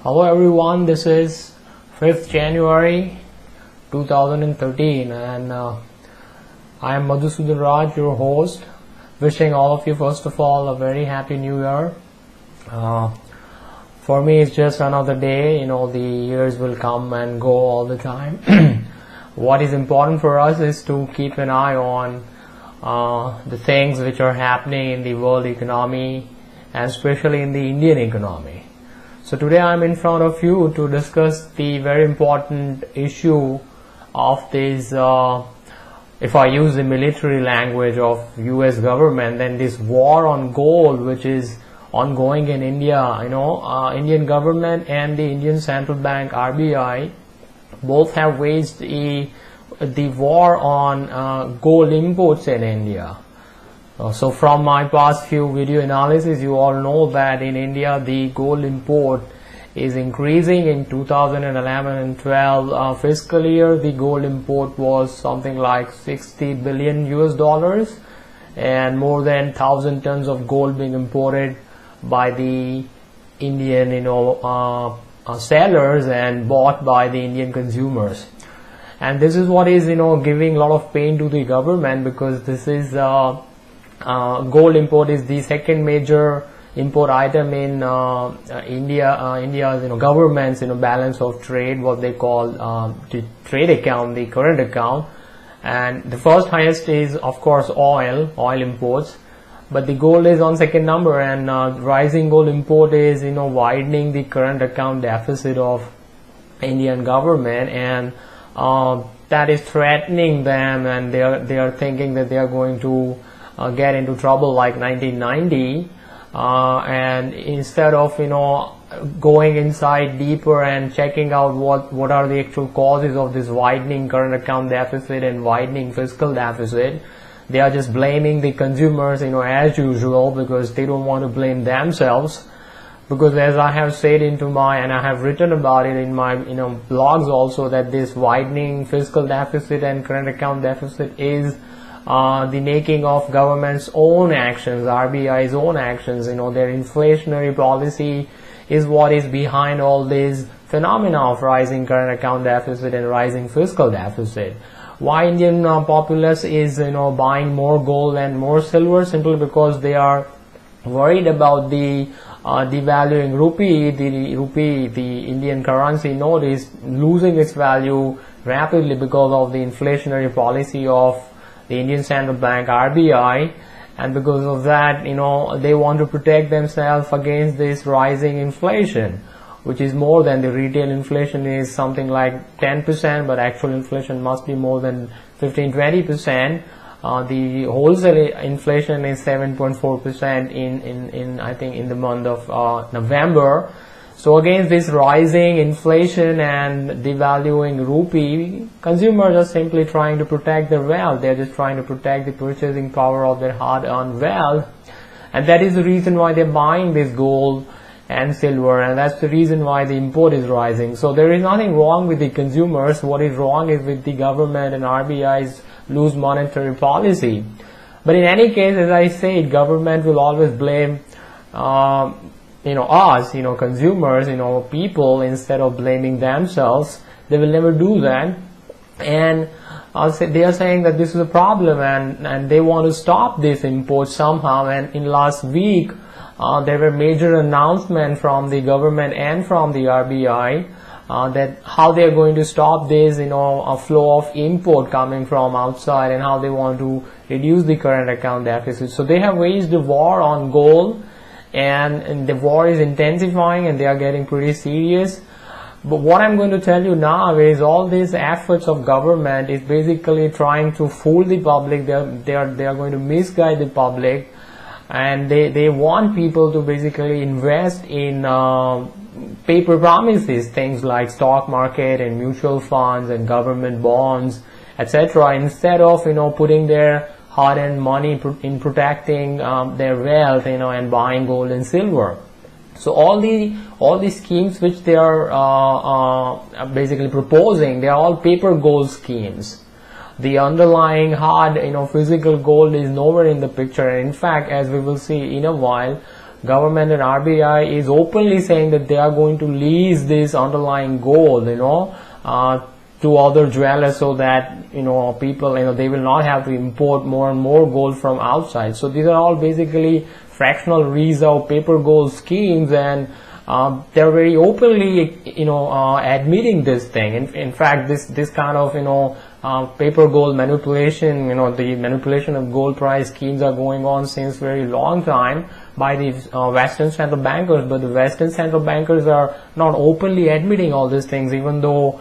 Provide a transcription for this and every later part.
Hello everyone, this is 5th January 2013 and I am Madhusudan Raj, your host, wishing all of you first of all a very happy new year. For me it's just another day, the years will come and go all the time. What is important for us is to keep an eye on the things which are happening in the world economy and especially in the Indian economy. So today I am in front of you to discuss the very important issue of this, if I use the military language of US government, then this war on gold which is ongoing in India. Indian government and the Indian Central Bank RBI both have waged the war on gold imports in India. So from my past few video analysis, you all know that in India the gold import is increasing. In 2011 and 12 fiscal year, the gold import was something like 60 billion US dollars and more than 1,000 tons of gold being imported by the Indian sellers and bought by the Indian consumers. And this is what is giving a lot of pain to the government, because this is gold import is the second major import item in India's government's balance of trade, what they call the trade account, the current account. And the first highest is of course oil imports, but the gold is on second number, and rising gold import is widening the current account deficit of Indian government, and that is threatening them, and they are thinking that they are going to get into trouble like 1990, and instead of going inside deeper and checking out what are the actual causes of this widening current account deficit and widening fiscal deficit, they are just blaming the consumers as usual, because they don't want to blame themselves. Because as I have said and I have written about it in my blogs also, that this widening fiscal deficit and current account deficit is the making of government's own actions, RBI's own actions. Their inflationary policy is what is behind all these phenomena of rising current account deficit and rising fiscal deficit. Why Indian populace is buying more gold and more silver? Simply because they are worried about the devaluing rupee. The Indian currency note is losing its value rapidly because of the inflationary policy of the Indian Central Bank RBI, and because of that they want to protect themselves against this rising inflation, which is more than the retail inflation is something like 10%, but actual inflation must be more than 15-20%. The wholesale inflation is 7.4% in I think in the month of November. So against this rising inflation and devaluing rupee, consumers are simply trying to protect their wealth. They are just trying to protect the purchasing power of their hard-earned wealth, and that is the reason why they're buying this gold and silver, and that's the reason why the import is rising. So there is nothing wrong with the consumers. What is wrong is with the government and RBI's loose monetary policy. But in any case, as I said, government will always blame us, consumers, people, instead of blaming themselves. They will never do that, and they are saying that this is a problem, and they want to stop this import somehow. And in last week there were major announcements from the government and from the RBI that how they are going to stop this a flow of import coming from outside, and how they want to reduce the current account deficit. So they have waged a war on gold, and the war is intensifying, and they are getting pretty serious. But what I'm going to tell you now is all these efforts of government is basically trying to fool the public. They are going to misguide the public, and they want people to basically invest in paper promises, things like stock market and mutual funds and government bonds, etc., instead of putting their hard-earned money in protecting their wealth, and buying gold and silver. So all the schemes which they are basically proposing, they are all paper gold schemes. The underlying hard, physical gold is nowhere in the picture. And in fact, as we will see in a while, government and RBI is openly saying that they are going to lease this underlying gold, to other jewelers, so that people, they will not have to import more and more gold from outside. So these are all basically fractional reserve paper gold schemes, and they're very openly admitting this thing. In fact, this kind of paper gold manipulation, the manipulation of gold price schemes are going on since very long time by the Western central bankers, but the Western central bankers are not openly admitting all these things, even though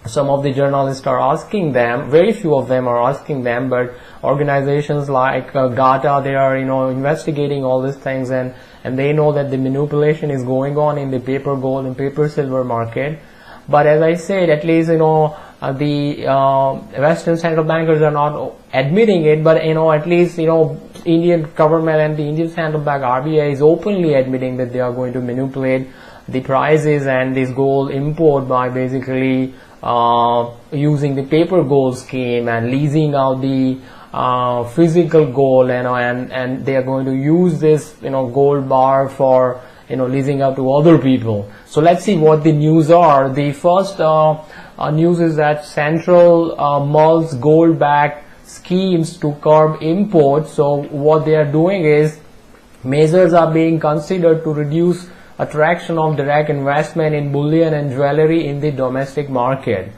some of the journalists are asking them. Very few of them are asking them, but organizations like GATA, they are investigating all these things, and they know that the manipulation is going on in the paper gold and paper silver market. But as I said, at least the Western central bankers are not admitting it, but at least Indian government and the Indian central bank RBI is openly admitting that they are going to manipulate the prices and this gold import by basically using the paper gold scheme and leasing out the physical gold, and they are going to use this gold bar for leasing out to other people. So let's see what the news are. The first news is that central mulls gold-backed schemes to curb imports. So what they are doing is measures are being considered to reduce attraction of direct investment in bullion and jewelry in the domestic market.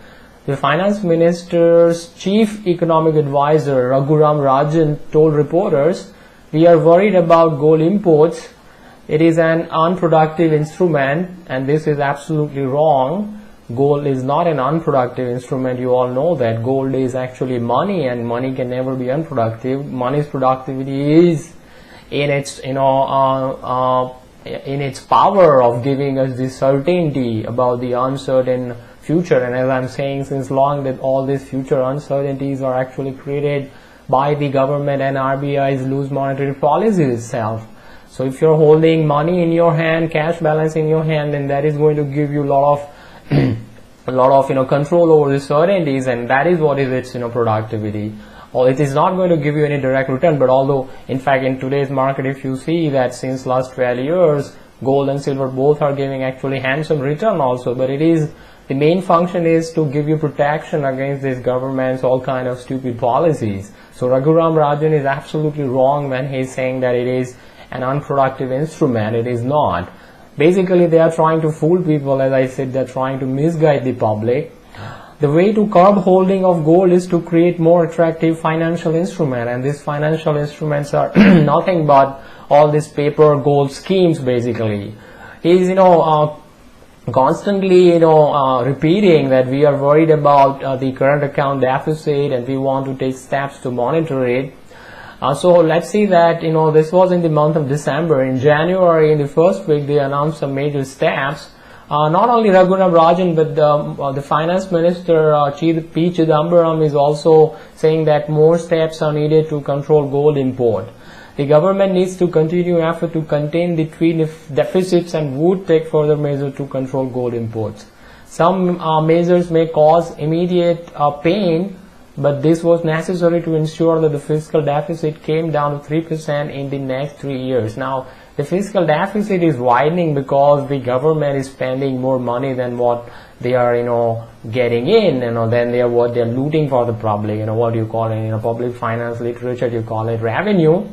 The finance minister's chief economic advisor Raghuram Rajan told reporters, "We are worried about gold imports. It is an unproductive instrument," and this is absolutely wrong. Gold is not an unproductive instrument. You all know that gold is actually money, and money can never be unproductive. Money's productivity is in its in its power of giving us the certainty about the uncertain future. And as I'm saying since long, that all these future uncertainties are actually created by the government and RBI's loose monetary policy itself. So if you're holding money in your hand, cash balance in your hand, then that is going to give you a lot of control over the certainties, and that is what is its productivity. Or it is not going to give you any direct return, but although in fact in today's market, if you see that since last 12 years gold and silver both are giving actually handsome return also, but it is the main function is to give you protection against these governments all kind of stupid policies. So Raghuram Rajan is absolutely wrong when he is saying that it is an unproductive instrument. It is not. Basically they are trying to fool people. As I said, they are trying to misguide the public. The way to curb holding of gold is to create more attractive financial instrument, and these financial instruments are nothing but all these paper gold schemes. Basically he is constantly repeating that we are worried about the current account deficit and we want to take steps to monitor it. So let's see that this was in the month of December. In January, in the first week, they announced some major steps. Not only Raghuram Rajan, but the finance minister P. Chidambaram is also saying that more steps are needed to control gold import. The government needs to continue effort to contain the trade deficits and would take further measures to control gold imports. Some measures may cause immediate pain, but this was necessary to ensure that the fiscal deficit came down to 3% in the next 3 years. Now, the fiscal deficit is widening because the government is spending more money than what they are, getting in, than what they are looting for the public. What you call it in public finance literature, you call it revenue.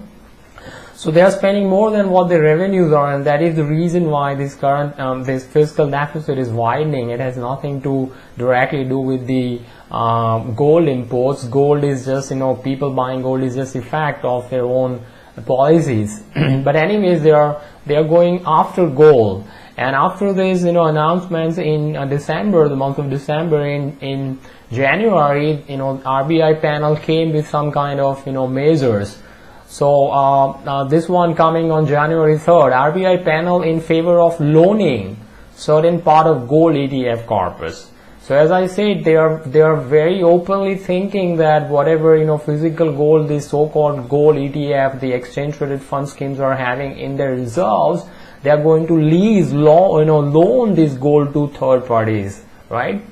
So they are spending more than what the revenues are, and that is the reason why this current this fiscal deficit is widening. It has nothing to directly do with the gold imports. Gold is just people buying gold is just a fact of their own policies. But anyways, they are going after gold, and after these announcements in December, the month of December, in January, RBI panel came with some kind of measures. So this one coming on January 3rd, RBI panel in favor of loaning certain part of gold ETF corpus. So as I said, they are very openly thinking that whatever physical gold, the so-called gold ETF, the exchange traded fund schemes are having in their reserves, they are going to loan this gold to third parties, right?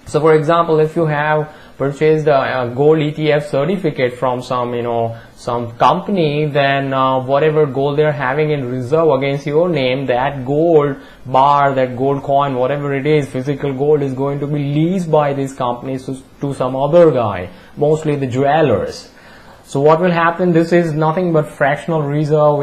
So for example, if you have purchased a gold ETF certificate from some company, then whatever gold they're having in reserve against your name, that gold bar, that gold coin, whatever it is, physical gold, is going to be leased by these companies to some other guy, mostly the jewelers. So what will happen, this is nothing but fractional reserve,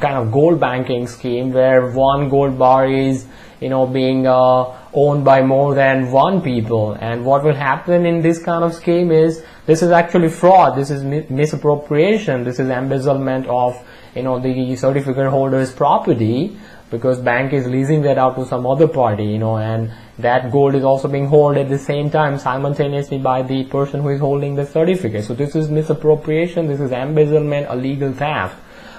kind of gold banking scheme, where one gold bar is, being owned by more than one people. And what will happen in this kind of scheme is, this is actually fraud, this is misappropriation, this is embezzlement of, the certificate holder's property, because bank is leasing that out to some other party, and that gold is also being held at the same time simultaneously by the person who is holding the certificate. So this is misappropriation, this is embezzlement, illegal theft.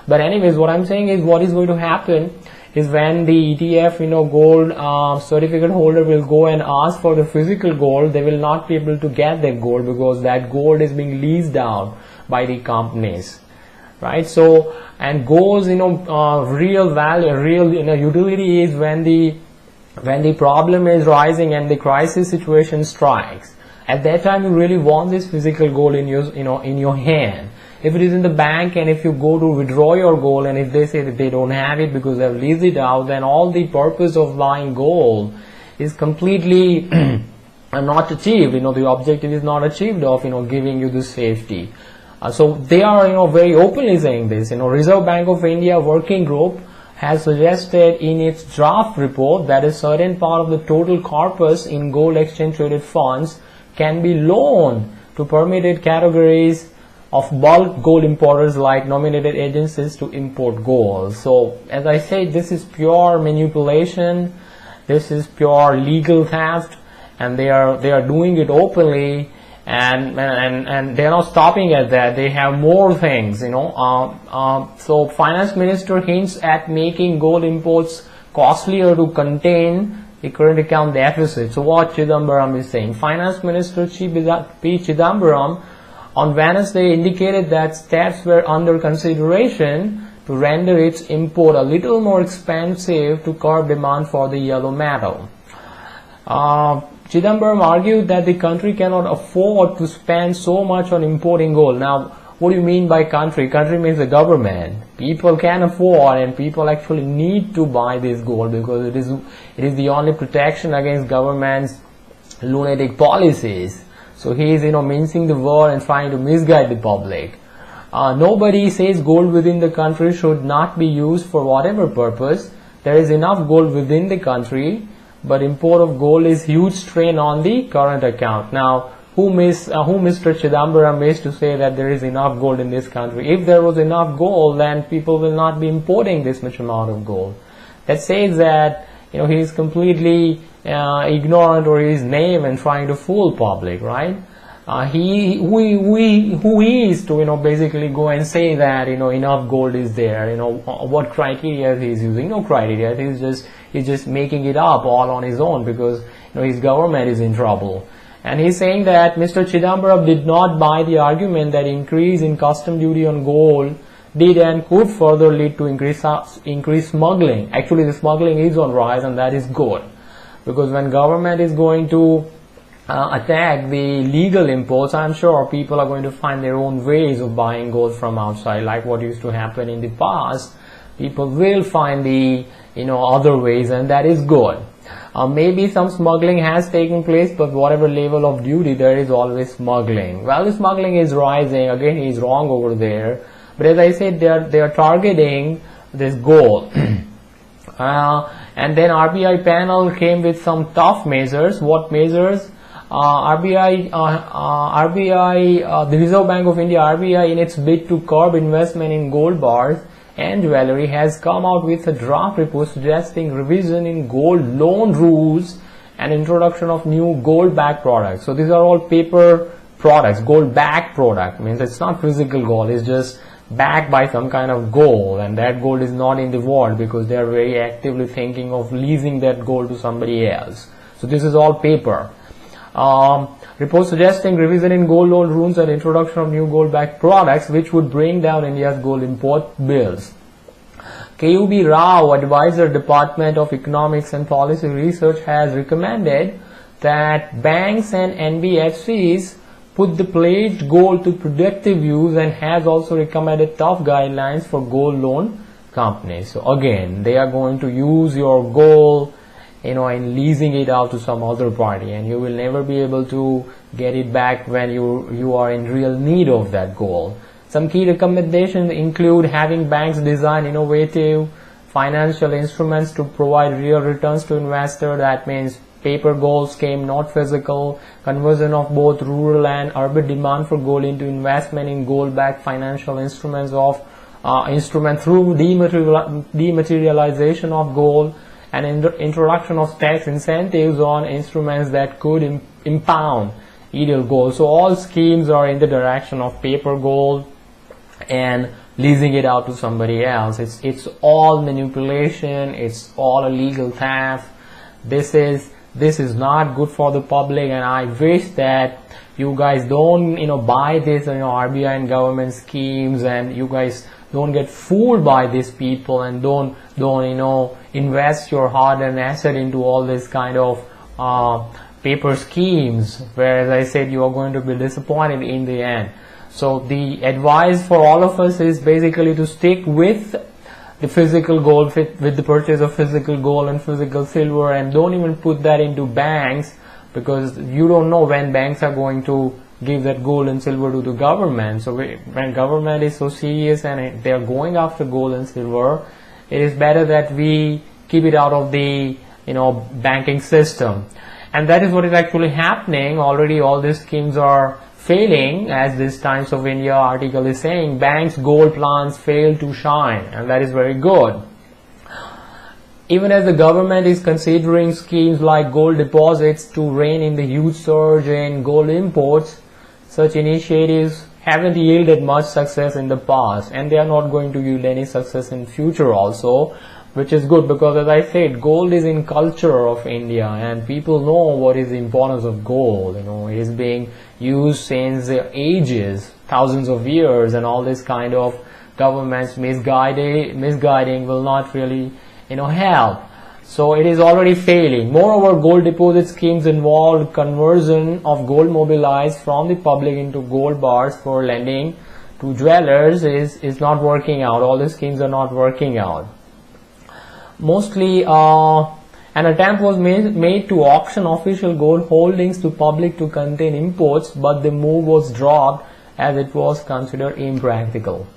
But anyways, what I'm saying is, what is going to happen is, when the ETF, gold certificate holder will go and ask for the physical gold, they will not be able to get that gold, because that gold is being leased out by the companies. Right? So, and gold's real value, real utility is when the problem is rising and the crisis situation strikes. At that time, you really want this physical gold in your in your hand. If it is in the bank, and if you go to withdraw your gold, and if they say that they don't have it because they've leased it out, then all the purpose of buying gold is completely not achieved. The objective is not achieved of giving you the safety. So they are very openly saying this. Reserve Bank of India working group has suggested in its draft report that a certain part of the total corpus in gold exchange traded funds can be loaned to permitted categories of bulk gold importers, like nominated agencies to import gold. So as I said, this is pure manipulation, this is pure legal theft, and they are doing it openly. And they're not stopping at that. They have more things, So finance minister hints at making gold imports costlier to contain the current account deficit. So what Chidambaram is saying, Finance Minister P. Chidambaram on Wednesday indicated that steps were under consideration to render its import a little more expensive to curb demand for the yellow metal. Chidambaram argued that the country cannot afford to spend so much on importing gold. Now, what do you mean by country? Country means the government. People can afford, and people actually need to buy this gold, because it is the only protection against government's lunatic policies. So he is mincing the word and trying to misguide the public. Nobody says gold within the country should not be used for whatever purpose. There is enough gold within the country, but import of gold is huge strain on the current account. Now, who Mr. Chidambaram is to say that there is enough gold in this country? If there was enough gold, then people will not be importing this much amount of gold. That says that he is completely ignorant, or he is naive and trying to fool public, right? Who he is to basically go and say that enough gold is there? What criteria he is using? No criteria. He's just making it up all on his own, because his government is in trouble. And he's saying that Mr. Chidambaram did not buy the argument that increase in custom duty on gold did and could further lead to increased smuggling. Actually, the smuggling is on rise, and that is good, because when government is going to attack the legal imports, I'm sure people are going to find their own ways of buying gold from outside, like what used to happen in the past. People will find the other ways, and that is good. Maybe some smuggling has taken place, but whatever level of duty, there is always smuggling. Well, the smuggling is rising. Again, he is wrong over there. But as I said, they are targeting this gold. And then RBI panel came with some tough measures. What measures? RBI, the Reserve Bank of India, RBI, in its bid to curb investment in gold bars and jewelry, has come out with a draft report suggesting revision in gold loan rules and introduction of new gold-backed products. So these are all paper products. Gold-backed product means it's not physical gold, it's just backed by some kind of gold, and that gold is not in the world, because they are very actively thinking of leasing that gold to somebody else. So this is all paper. Report suggesting revision in gold loan rules and introduction of new gold-backed products, which would bring down India's gold import bills. KUB Rao, advisor, Department of Economics and Policy Research, has recommended that banks and NBFCs put the pledged gold to productive use and has also recommended tough guidelines for gold loan companies. So again, they are going to use your gold, in leasing it out to some other party, and you will never be able to get it back when you are in real need of that gold. Some key recommendations include having banks design innovative financial instruments to provide real returns to investors. That means paper gold scheme, not physical, conversion of both rural and urban demand for gold into investment in gold-backed financial instruments through dematerialization of gold, and introduction of tax incentives on instruments that could impound ideal gold. So all schemes are in the direction of paper gold and leasing it out to somebody else. It's all manipulation. It's all illegal theft. This is not good for the public, and I wish that you guys don't buy this RBI and government schemes, and you guys don't get fooled by these people, and don't invest your hard-earned asset into all this kind of paper schemes, where, as I said, you are going to be disappointed in the end. So the advice for all of us is basically to stick with the physical gold, with the purchase of physical gold and physical silver, and don't even put that into banks, because you don't know when banks are going to give that gold and silver to the government. So when government is so serious and they are going after gold and silver, it is better that we keep it out of the banking system. And that is what is actually happening. Already all these schemes are failing, as this Times of India article is saying. Banks' gold plans fail to shine, and that is very good. Even as the government is considering schemes like gold deposits to rein in the huge surge in gold imports, such initiatives haven't yielded much success in the past, and they are not going to yield any success in future also, which is good, because, as I said, gold is in culture of India, and people know what is the importance of gold. It is being used since ages, thousands of years, and all this kind of government's misguiding will not really help. So it is already failing. Moreover, gold deposit schemes involve conversion of gold mobilized from the public into gold bars for lending to jewelers is not working out. All the schemes are not working out. Mostly an attempt was made to auction official gold holdings to public to contain imports, but the move was dropped as it was considered impractical.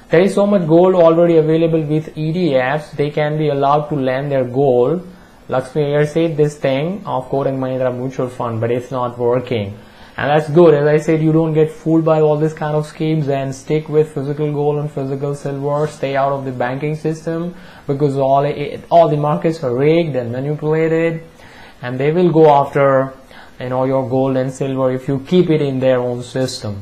There is so much gold already available with ETFs, they can be allowed to lend their gold. Lakshmi Iyer said this thing of Kotak Mahindra Mutual Fund, but it's not working. And that's good. As I said, you don't get fooled by all this kind of schemes, and stick with physical gold and physical silver. Stay out of the banking system, because all the markets are rigged and manipulated, and they will go after your gold and silver if you keep it in their own system.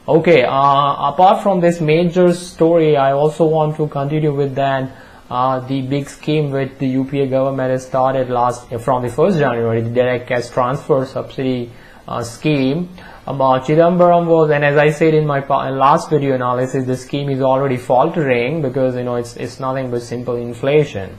Okay, apart from this major story, I also want to continue with that the big scheme which the UPA government has started from the 1st January, the direct cash transfer subsidy scheme. Chidambaram was, and as I said in my last video analysis, the scheme is already faltering, because it's nothing but simple inflation.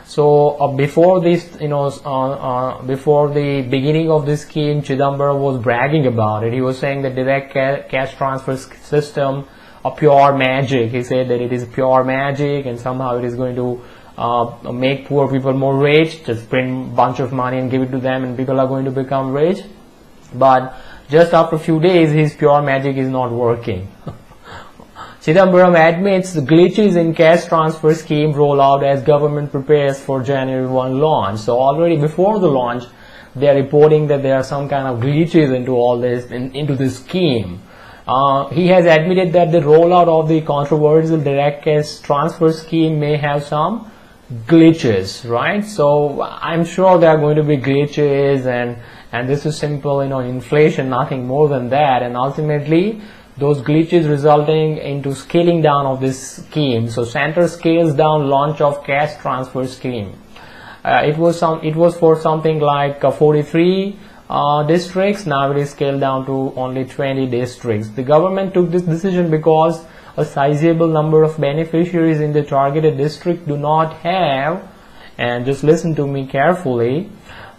So before this, before the beginning of this scheme, Chidambaram was bragging about it. He was saying that direct cash transfer system, a pure magic. He said that it is pure magic, and somehow it is going to make poor people more rich. Just print a bunch of money and give it to them, and people are going to become rich. But just after a few days, his pure magic is not working. Chidambaram admits the glitches in cash transfer scheme rollout as government prepares for January 1 launch. So already before the launch, they are reporting that there are some kind of glitches into all this, into this scheme. He has admitted that the rollout of the controversial direct cash transfer scheme may have some glitches, right? So I'm sure there are going to be glitches, and this is simple, inflation, nothing more than that, and ultimately those glitches resulting into scaling down of this scheme. So center scales down launch of cash transfer scheme. It was for something like 43 districts. Now it is scaled down to only 20 districts. The government took this decision because a sizable number of beneficiaries in the targeted district do not have, and just listen to me carefully,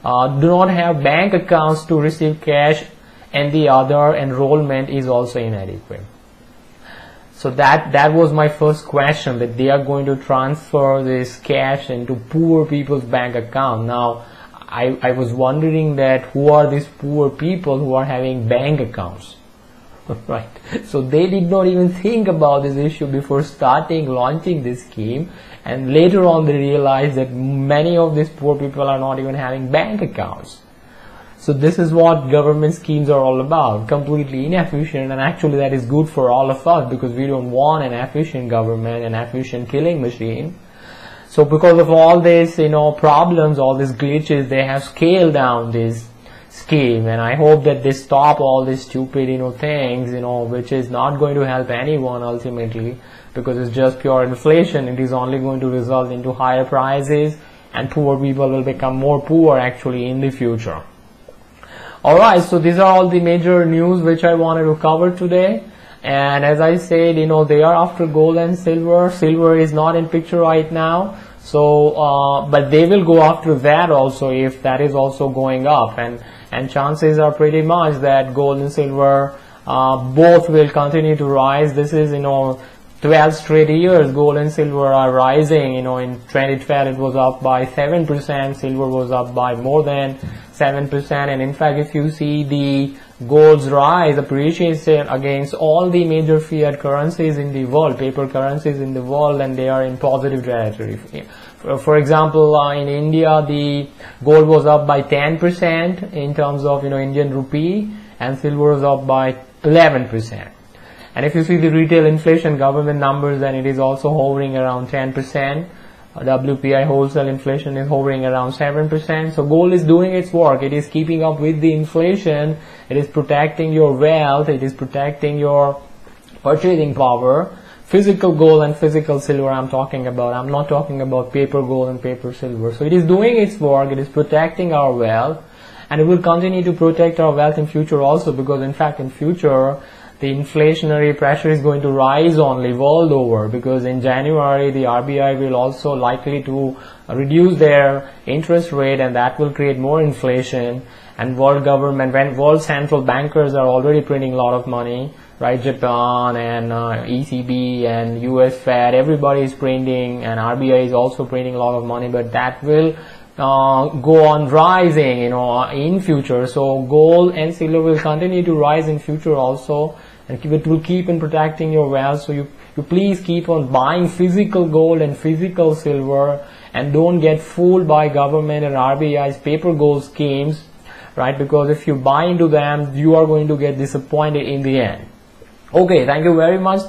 do not have bank accounts to receive cash and the other enrollment is also inadequate. So that was my first question, that they are going to transfer this cash into poor people's bank account. Now I was wondering that who are these poor people who are having bank accounts? Right. So they did not even think about this issue before launching this scheme, and later on they realized that many of these poor people are not even having bank accounts. So this is what government schemes are all about, completely inefficient, and actually that is good for all of us, because we don't want an efficient government, an efficient killing machine. So because of all this, problems, all these glitches, they have scaled down this scheme, and I hope that they stop all these stupid, things, which is not going to help anyone ultimately, because it's just pure inflation. It is only going to result into higher prices, and poor people will become more poor actually in the future. Alright, so these are all the major news which I wanted to cover today. And as I said, they are after gold and silver. Silver is not in picture right now. So, but they will go after that also if that is also going up. And chances are pretty much that gold and silver, both will continue to rise. This is, 12 straight years gold and silver are rising. In 2012 it was up by 7%, silver was up by more than 7%, and in fact if you see the gold's rise, appreciation against all the major fiat currencies in the world, paper currencies in the world, and they are in positive territory. For example, in India the gold was up by 10% in terms of Indian rupee, and silver was up by 11%. And if you see the retail inflation government numbers, then it is also hovering around 10%. WPI wholesale inflation is hovering around 7%. So gold is doing its work. It is keeping up with the inflation. It is protecting your wealth. It is protecting your purchasing power. Physical gold and physical silver I'm talking about. I'm not talking about paper gold and paper silver. So it is doing its work. It is protecting our wealth. And it will continue to protect our wealth in future also, because in fact in future the inflationary pressure is going to rise only world over, because in January the RBI will also likely to reduce their interest rate, and that will create more inflation. And world government, when world central bankers are already printing a lot of money, right? Japan and ECB and US Fed, everybody is printing, and RBI is also printing a lot of money, but that will go on rising, in future. So gold and silver will continue to rise in future also, and it will keep on protecting your wealth. So you please keep on buying physical gold and physical silver, and don't get fooled by government and RBI's paper gold schemes, right? Because if you buy into them, you are going to get disappointed in the end. Okay, thank you very much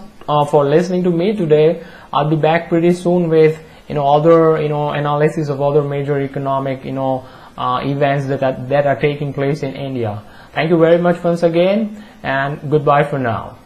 for listening to me today. I'll be back pretty soon with other analysis of other major economic events that are taking place in India. Thank you very much once again, and goodbye for now.